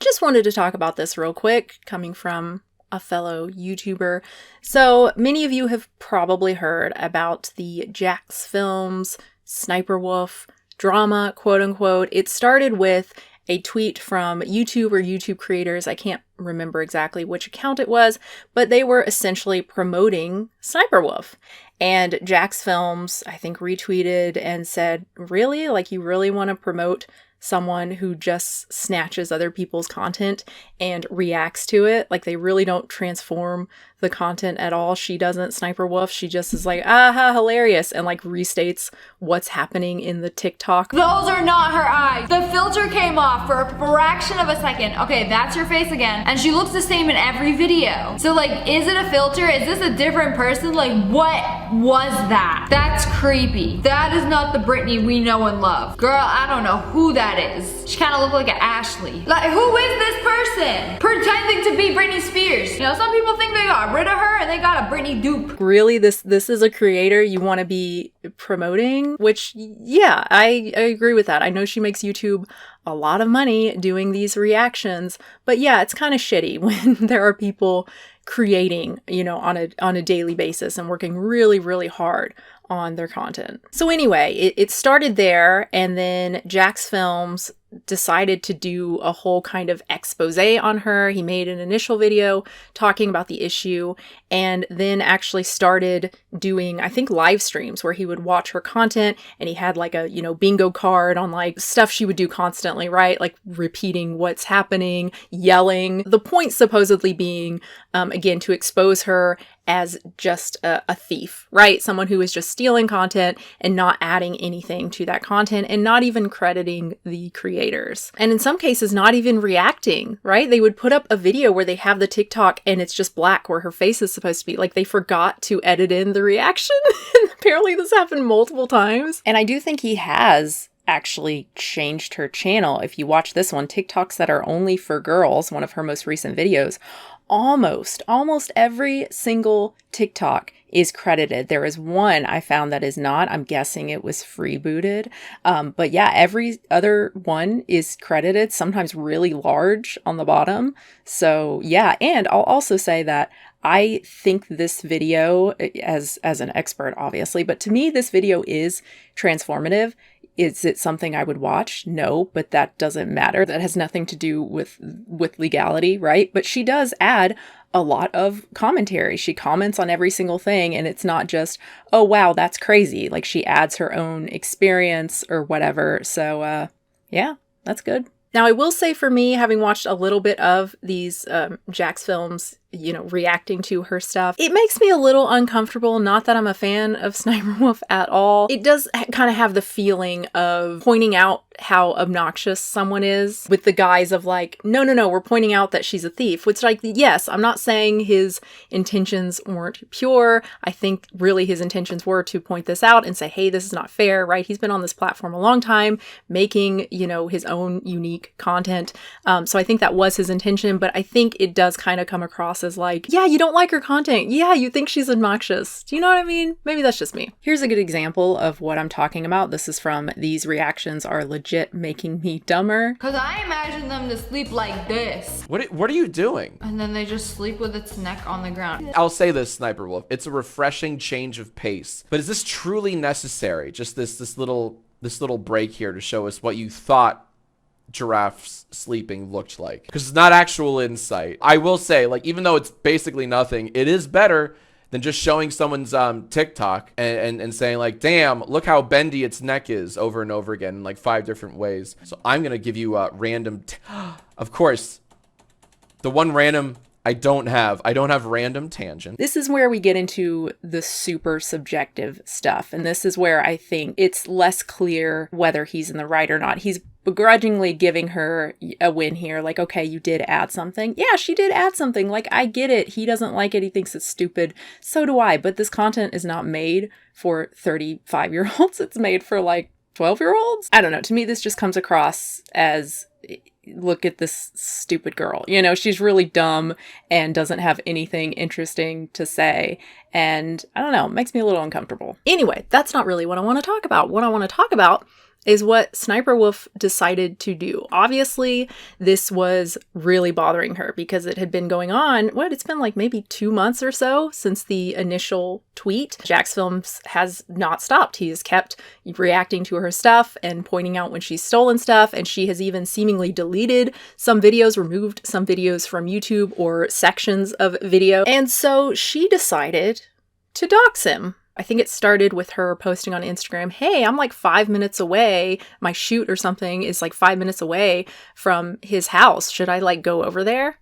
just wanted to talk about this real quick, coming from a fellow YouTuber. So many of you have probably heard about the jacksfilms SSSniperWolf drama, quote unquote. It started with a tweet from YouTube or YouTube creators. I can't remember exactly which account it was, but they were essentially promoting SSniperWolf. And jacksfilms, I think, retweeted and said, really? Like, you really want to promote someone who just snatches other people's content and reacts to it? Like, they really don't transform the content at all. She doesn't, SSniperWolf, she just is like, aha, hilarious, and like restates what's happening in the TikTok. Those are not her eyes. The filter came off for a fraction of a second. Okay, that's her face again. And she looks the same in every video. So like, is it a filter? Is this a different person? Like, what was that? That's creepy. That is not the Britney we know and love. Girl, I don't know who that is. She kind of looked like an Ashley. Like, who is this person pretending to be Britney Spears? You know, some people think they got rid of her and they got a Britney dupe. Really, this is a creator you want to be promoting? Which, yeah, I agree with that. I know she makes YouTube a lot of money doing these reactions, but yeah, it's kind of shitty when there are people creating, you know, on a daily basis and working really, really hard on their content. So anyway, it started there, and then jacksfilms decided to do a whole kind of expose on her. He made an initial video talking about the issue, and then actually started doing, I think, live streams where he would watch her content, and he had like a, you know, bingo card on like stuff she would do constantly, right? Like repeating what's happening, yelling. The point supposedly being, again, to expose her as just a thief, right? Someone who is just stealing content and not adding anything to that content, and not even crediting the creators. And in some cases, not even reacting, right? They would put up a video where they have the TikTok and it's just black where her face is supposed to be. Like, they forgot to edit in the reaction. And apparently this happened multiple times. And I do think he has actually changed her channel. If you watch this one, TikToks that are only for girls, one of her most recent videos, almost every single TikTok is credited. There is one I found that is not. I'm guessing it was freebooted. But yeah, every other one is credited, sometimes really large on the bottom. So yeah, and I'll also say that I think this video, as an expert, obviously, but to me, this video is transformative. Is it something I would watch? No, but that doesn't matter. That has nothing to do with legality, right? But she does add a lot of commentary. She comments on every single thing, and it's not just, oh, wow, that's crazy. Like, she adds her own experience or whatever. So, yeah, that's good. Now, I will say, for me, having watched a little bit of these jacksfilms, you know, reacting to her stuff, it makes me a little uncomfortable. Not that I'm a fan of SSniperWolf at all. It does kind of have the feeling of pointing out how obnoxious someone is with the guise of like, no, we're pointing out that she's a thief, which, like, yes, I'm not saying his intentions weren't pure. I think really his intentions were to point this out and say, hey, this is not fair, right? He's been on this platform a long time making, you know, his own unique content. So I think that was his intention, but I think it does kind of come across as like, yeah, you don't like her content. Yeah, you think she's obnoxious. Do you know what I mean? Maybe that's just me. Here's a good example of what I'm talking about. This is from These Reactions Are Legit Making Me Dumber. Cause I imagine them to sleep like this. What are you doing? And then they just sleep with its neck on the ground. I'll say this, SSniperWolf, it's a refreshing change of pace. But is this truly necessary? Just this little break here to show us what you thought giraffes sleeping looked like, because it's not actual insight. I will say, like, even though it's basically nothing, it is better than just showing someone's TikTok and saying like, damn, look how bendy its neck is over and over again in like 5 different ways. So I'm gonna give you a random of course, the one random I don't have random tangent. This is where we get into the super subjective stuff. And this is where I think it's less clear whether he's in the right or not. He's begrudgingly giving her a win here. Like, okay, you did add something. Yeah, she did add something. Like, I get it. He doesn't like it. He thinks it's stupid. So do I. But this content is not made for 35-year-olds. It's made for like 12-year-olds. I don't know. To me, this just comes across as, look at this stupid girl. You know, she's really dumb and doesn't have anything interesting to say. And I don't know, it makes me a little uncomfortable. Anyway, that's not really what I want to talk about. What I want to talk about is what SSSniperWolf decided to do. Obviously, this was really bothering her because it had been going on, it's been like maybe 2 months or so since the initial tweet. jacksfilms has not stopped. He has kept reacting to her stuff and pointing out when she's stolen stuff, and she has even seemingly deleted some videos, removed some videos from YouTube or sections of video. And so she decided to dox him. I think it started with her posting on Instagram, hey, I'm like 5 minutes away. My shoot or something is like 5 minutes away from his house. Should I like go over there?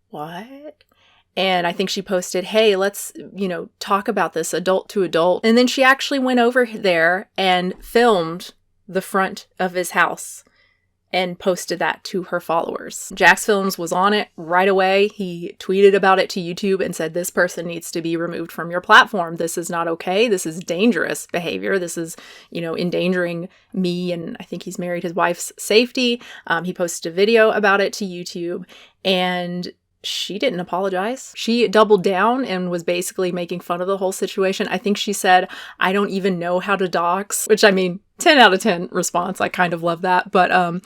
What? And I think she posted, hey, let's, talk about this adult to adult. And then she actually went over there and filmed the front of his house and posted that to her followers. jacksfilms was on it right away. He tweeted about it to YouTube and said, this person needs to be removed from your platform. This is not okay. This is dangerous behavior. This is, endangering me, and I think he's married, his wife's safety. He posted a video about it to YouTube, and she didn't apologize. She doubled down and was basically making fun of the whole situation. I think she said, I don't even know how to dox, which 10 out of 10 response. I kind of love that. But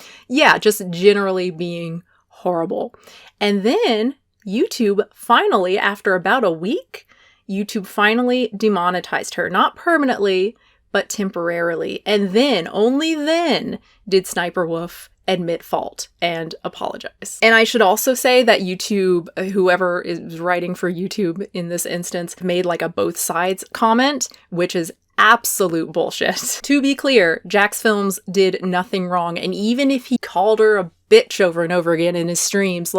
just generally being horrible. And then YouTube finally, after about a week, YouTube finally demonetized her. Not permanently, but temporarily. And then, only then, did SSSniperWolf admit fault and apologize. And I should also say that YouTube, whoever is writing for YouTube in this instance, made like a both sides comment, which is absolute bullshit. To be clear, jacksfilms did nothing wrong. And even if he called her a bitch over and over again in his streams,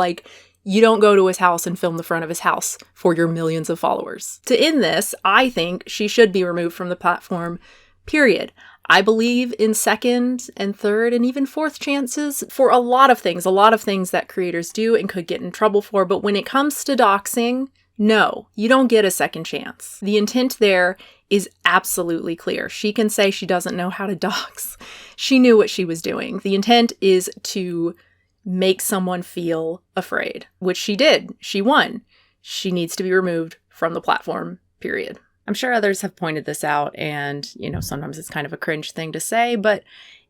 you don't go to his house and film the front of his house for your millions of followers. To end this, I think she should be removed from the platform, period. I believe in second and third and even fourth chances for a lot of things that creators do and could get in trouble for. But when it comes to doxing, no, you don't get a second chance. The intent there is absolutely clear. She can say she doesn't know how to dox. She knew what she was doing. The intent is to make someone feel afraid, which she did. She won. She needs to be removed from the platform, period. I'm sure others have pointed this out, and, sometimes it's kind of a cringe thing to say, but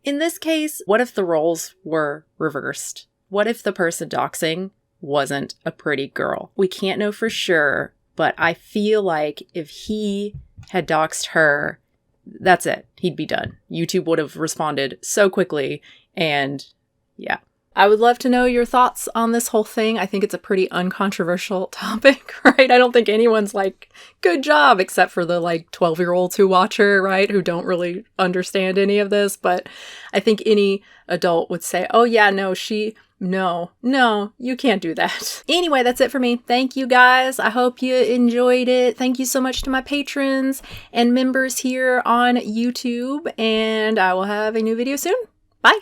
in this case, what if the roles were reversed? What if the person doxing wasn't a pretty girl? We can't know for sure, but I feel like if he had doxed her, that's it. He'd be done. YouTube would have responded so quickly, and yeah. I would love to know your thoughts on this whole thing. I think it's a pretty uncontroversial topic, right? I don't think anyone's like, good job, except for the 12-year-olds who watch her, right? Who don't really understand any of this. But I think any adult would say, oh yeah, no, you can't do that. Anyway, that's it for me. Thank you guys. I hope you enjoyed it. Thank you so much to my patrons and members here on YouTube, and I will have a new video soon. Bye.